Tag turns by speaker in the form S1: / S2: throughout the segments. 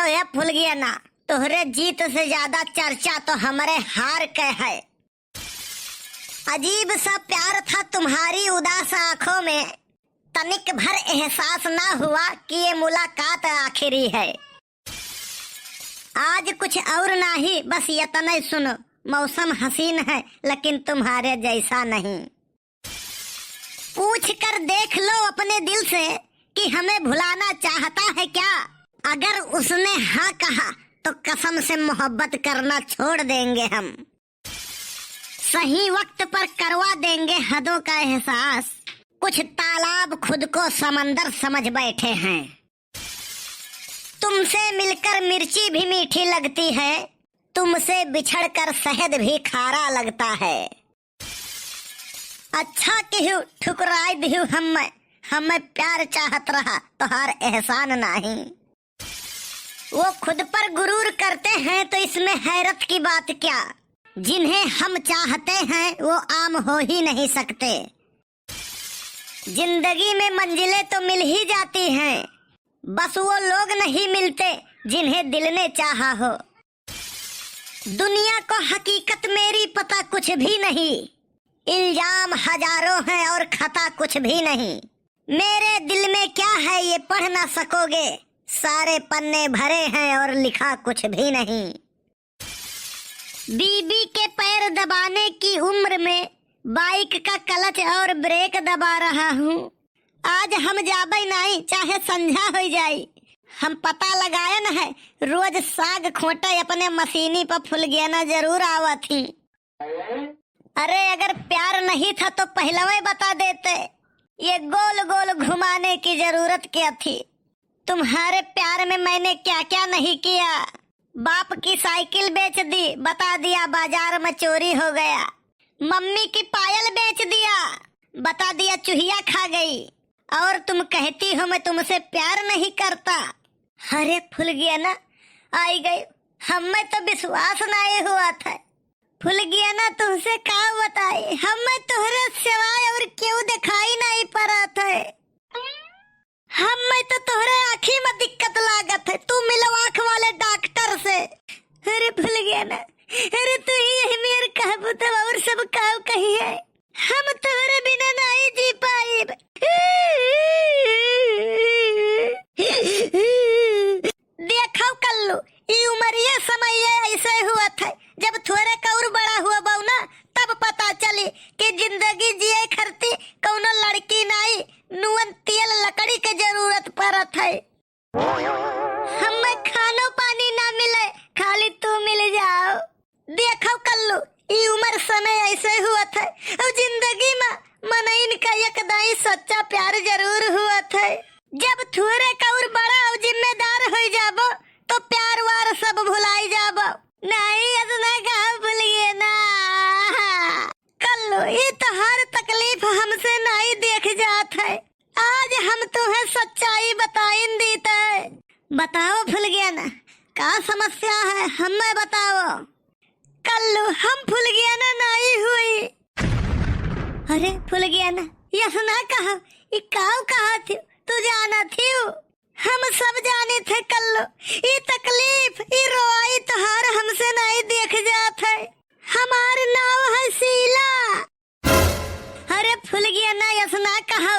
S1: ये भूल गया ना, तोहरे जीत से ज्यादा चर्चा तो हमारे हार के है। अजीब सा प्यार था तुम्हारी उदास आंखों में, तनिक भर एहसास ना हुआ कि ये मुलाकात आखिरी है। आज कुछ और नहीं, बस ये तने सुनो, मौसम हसीन है लेकिन तुम्हारे जैसा नहीं। पूछ कर देख लो अपने दिल से कि हमें भुलाना चाहता है क्या। अगर उसने हाँ कहा तो कसम से मोहब्बत करना छोड़ देंगे हम। सही वक्त पर करवा देंगे हदों का एहसास। कुछ तालाब खुद को समंदर समझ बैठे हैं। तुमसे मिलकर मिर्ची भी मीठी लगती है, तुमसे बिछड़कर शहद भी खारा लगता है। अच्छा क्यों ठुकराई दिहु हमें प्यार चाहत रहा तो हर एहसान नहीं। वो खुद पर गुरूर करते हैं तो इसमें हैरत की बात क्या। जिन्हें हम चाहते हैं वो आम हो ही नहीं सकते। जिंदगी में मंजिलें तो मिल ही जाती हैं, बस वो लोग नहीं मिलते जिन्हें दिल ने चाहा हो। दुनिया को हकीकत मेरी पता कुछ भी नहीं, इल्जाम हजारों हैं और खता कुछ भी नहीं। मेरे दिल में क्या है ये पढ़ ना सकोगे, सारे पन्ने भरे हैं और लिखा कुछ भी नहीं। बीबी के पैर दबाने की उम्र में बाइक का क्लच और ब्रेक दबा रहा हूँ। आज हम जाबे नहीं चाहे संझा हो जाए। हम पता लगाए न है, रोज साग खोटा अपने मशीनी पर फुल गया ना जरूर आवा थी। अरे अगर प्यार नहीं था तो पहले बता देते, ये गोल गोल घुमाने की जरूरत क्या थी। तुम्हारे प्यार में मैंने क्या क्या नहीं किया। बाप की साइकिल बेच दी, बता दिया बाजार में चोरी हो गया। मम्मी की पायल बेच दिया, बता दिया चूहिया खा गई। और तुम कहती हो मैं तुमसे प्यार नहीं करता। अरे फुल गया ना, आई गई। हमें तो विश्वास नहीं हुआ था। फुल गया ना, तुमसे क्या बताई, हमें तुम्हारे सिवाय और क्यों दिखाई नहीं पड़ा था। हमें तो तुम्हारे आँखी में दिक्कत लागत है, तू मिलो आँख वाले डॉक्टर से। अरे भूल गया ना, अरे तू ही मेरे कहबू तो और सब काव कही है। हम तुम्हारे बिना नहीं जी पाए। देखो कल्लू, ये उम्र ये समय ऐसे हुआ था, जब थोड़े कौर बड़ा हुआ बहु ना, तब पता चली कि जिंदगी जिए खरती कौनो लड़की नहीं, नुअन तेल लकड़ी के जरूरत पड़त है। हमें खानो पानी ना मिले, खाली तू मिल जाओ। देखो कल्लू, ये उम्र समय ऐसे हुआ था, और जिंदगी में मनइन का एक दाई सच्चा प्यार जरूर हुआ था। जब थोड़े कौर बड़ा और जिम्मेदार हो जाबो तो प्यार वार सब भुलाई जाबो। नहीं इतना कहा भूल गए ना। कल्लू, ये तो हर तकलीफ हमसे नहीं देख जात है। आज हम तुम्हें सच्चाई बताइन देता है। बताओ भूल गया ना, क्या समस्या है हमें बताओ। कल्लू, हम भूल गया ना नहीं हुई। अरे भूल गया ना, यस ना कहा, ये काव कहा थी, तू जाना थी। हम सब जाने थे कल्लू, ये तकलीफ ये रोई तुहार हमसे नहीं देख जात है। हमार नाम है शीला। अरे भूल गया ना, यस ना कहा,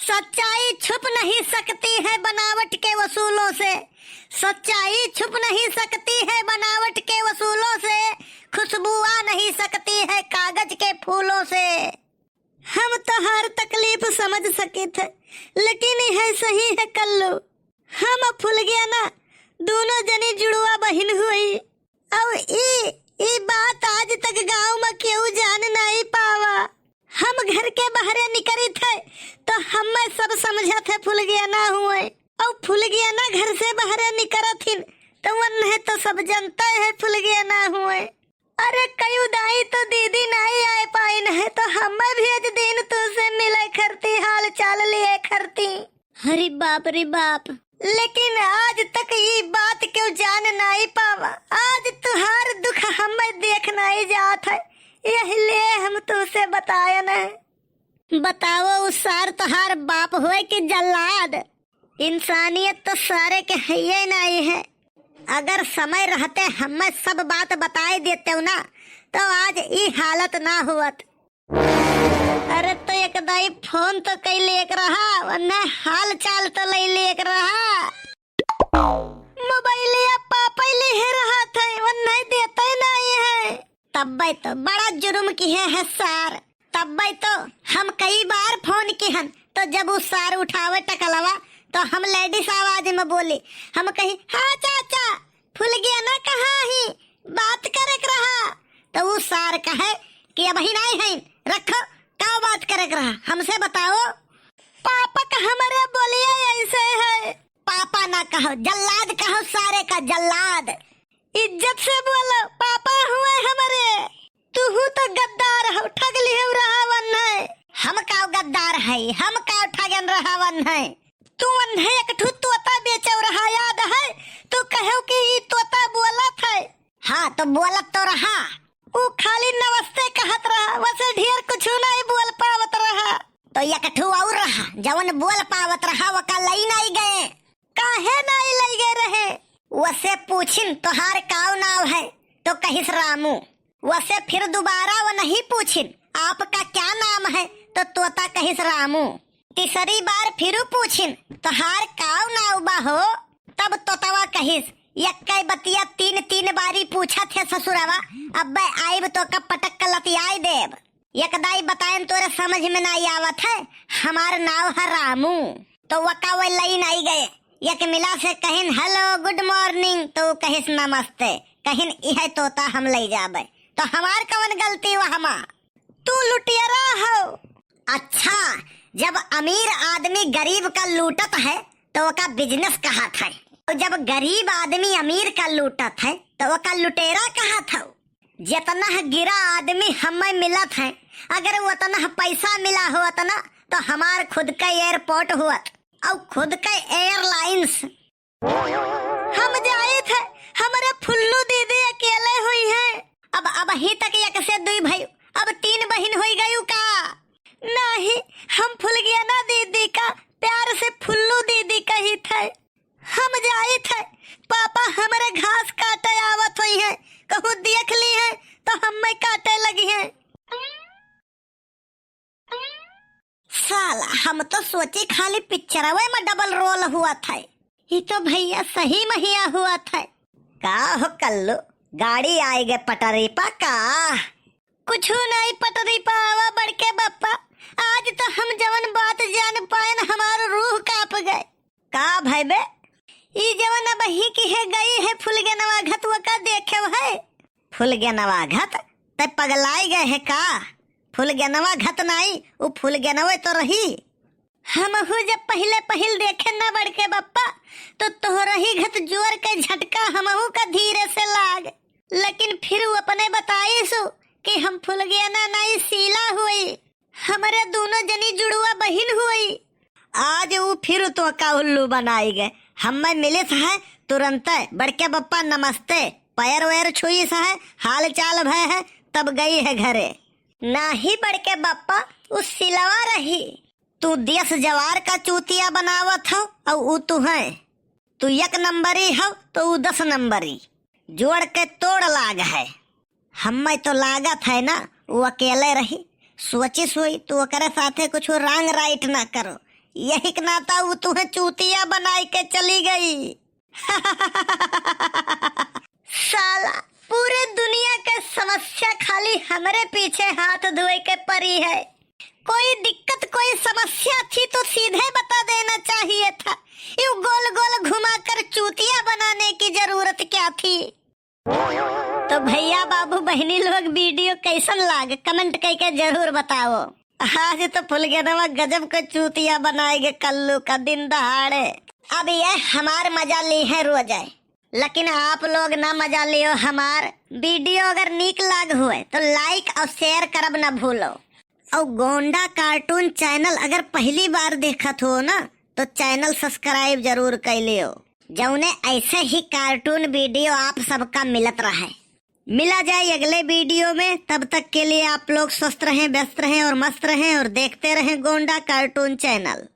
S1: सच्चाई छुप नहीं सकती है बनावट के वसूलों से। सच्चाई छुप नहीं सकती है बनावट के वसूलों से। खुशबू आ नहीं सकती है कागज के फूलों से। हम तो हर तकलीफ समझ सके थे, लेकिन यह सही है कल्लू, हम भूल गया ना, दोनों जनी जुड़वा बहन हुई। और ये बात आज तक गांव में क्यों जान नहीं पावा। हम घर के बाहर निकले थे तो हमें सब समझा थे फूल गया ना हुए, और फूल गया ना घर से बाहर निकला थी तो वह तो सब जनता है फूल गया ना हुए। अरे कई दाई तो दीदी नहीं आए पाई है, तो हमें भी आज दिन तुझसे मिले करती, हाल चाल लिए करती। अरे बाप रे बाप, लेकिन आज तक ये बात क्यों जान नहीं पावा। आज तुहार दुख हमें देख नहीं जात है, इसलिए हम तुझसे बताया न। बताओ उस सार तुहार बाप हुए कि जल्लाद। इंसानियत तो सारे के है नहीं है। अगर समय रहते हमें सब बात बताए देते हो ना तो आज ये हालत ना हुआ। अरे तो एक दाई फोन तो कई लेक रहा वरना हाल चाल तो ले लेक रहा। मोबाइल या पापा ले रहा था वरना देता ही नहीं है। तब भाई तो बड़ा जुर्म किए है सर। तब भाई तो हम कई बार फोन किए हन तो जब उस सर उठावे टकलवा तो हम लेडीज आवाज में बोली। हम कही हाँ चाचा फुल गया ना कहाँ ही बात करे रहा तो वो सर कहे कि अब ही नहीं है रखो क्या बात करे रहा हमसे बताओ। पापा का हमारे बोलिए ऐसे है। पापा ना कहो जल्लाद कहो सारे का जल्लाद। इज्जत से बोलो पापा हुए हमारे। तू तो गद्दार हो ठग लिए रहा वन है। हम का गद्दार है हम का ठगन रहा वन है। तू अन्हे एक तोता बेचव रहा याद है तू कहो कि ये तोता बोलत है। हाँ तो बोलत तो रहा वो खाली नमस्ते कहत रहा वैसे ढेर कुछ नहीं बोल पावत रहा। तो एक और रहा जवन बोल पावत रहा वो का लई नहीं गए। काहे नहीं लई गए रहे। वैसे पूछिन तोहार काव नाव है तो कहिस रामू। वैसे फिर दोबारा वो नहीं पूछिन आपका क्या नाम है तो तोता कहिस रामू। तीसरी बार फिर पूछिन तोहार काव नाव बा हो तब तोतवा कहिस। यक्कई बतिया तीन तीन बारी पूछा थे ससुरवा अब आइब तो कब पटक कलतियाई देव। यकदाई बताएं तोरे समझ में नहीं आवत है हमार नाव है रामू। तो वका वो लई नहीं गए। यक मिला से कहिन हेलो गुड मॉर्निंग तो कहिस नमस्ते कहिन यह तोता हम ले जाबे तो हमार कवन गलती वहमा। तू लुटियरा हो। अच्छा जब अमीर आदमी गरीब का लूटत है तो वका बिजनेस कहा था। तो जब गरीब आदमी अमीर का लूटत है तो वका लुटेरा कहा था। जितना गिरा आदमी हमें मिलत है अगर उतना पैसा मिला होत ना तो हमार खुद का एयरपोर्ट हुआ और खुद का एयरलाइंस। हम जाए थे हमारे फुल्लू दीदी अकेले हुई है। अब ही तक एक से दुई भाई अब तीन बहन हुई गई का नहीं। हम फुल गया ना दीदी का प्यार से फुल्लू दीदी कही थे। हम जाए थे पापा हमारे घास काटे आवत हुई है कहूँ देख ली है तो हमें काटे लगी है। साला हम तो सोची खाली पिक्चर में डबल रोल हुआ था। ये तो भैया सही महिया हुआ था। का हो कल्लू गाड़ी आई गए पटरी पा का। कुछ नहीं पटरी पा आवा बड़के बप्पा। आज तो हम जवन बात जान पाए न हमारो रूह कांप गए। का भाई बे ई जवन अब ही की है गई है फुल के नवाघत वो का देखे है। फुल के नवाघत ते पगलाई गए है का। फुल के नवाघत नहीं वो फुल के नवे तो रही। हम जब पहले देखे न बड़के बप्पा तो तोहरा ही घत जोर के झटका हमहू का धीरे से लाग। लेकिन फिर वो अपने बताई सु कि हम फुल गया ना नहीं सीला हुई हमारे दोनों जनी जुड़ुआ बहन हुई। आज वो फिर तो का उल्लू बनाई गए। हमें मिले है तुरंत बड़के बप्पा नमस्ते पैर वैर छुई सा है हाल चाल भय है तब गई है घरे। ना ही बड़के बप्पा उस सिलवा रही तू 10 जवार का चूतिया बनावत हो और वो तू है तू 1 नंबरी हो तो वो 10 नंबरी जोड़ के तोड़ लाग है। हमें तो लागत है ना वो अकेले रही सोची सोई तू करे साथे कुछ रंग राइट ना करो यही नाता वो तुम्हें चूतिया बनाई के चली गई। साला पूरे दुनिया के समस्या खाली हमारे पीछे हाथ धोए के पड़ी है। कोई दिक्कत कोई समस्या थी तो सीधे बता देना चाहिए था। यूं गोल गोल घुमाकर चूतिया बनाने की जरूरत क्या थी। तो भैया बाबू बहनी लोग वीडियो कैसन लागे कमेंट करके जरूर बताओ। आज तो फुल गया गजब का चूतिया बनाएंगे कल्लू का दिन दहाड़े। अब ये हमार मजा ली है रोज है लेकिन आप लोग ना मजा लियो हमार। वीडियो अगर नीक लाग हुए तो लाइक और शेयर करब ना भूलो। और गोंडा कार्टून चैनल अगर पहली बार देखत हो ना तो चैनल सब्सक्राइब जरूर कर लियो जौने ऐसे ही कार्टून वीडियो आप सबका मिलत रहे। मिला जाए अगले वीडियो में। तब तक के लिए आप लोग स्वस्थ रहें व्यस्त रहें और मस्त रहें और देखते रहें गोंडा कार्टून चैनल।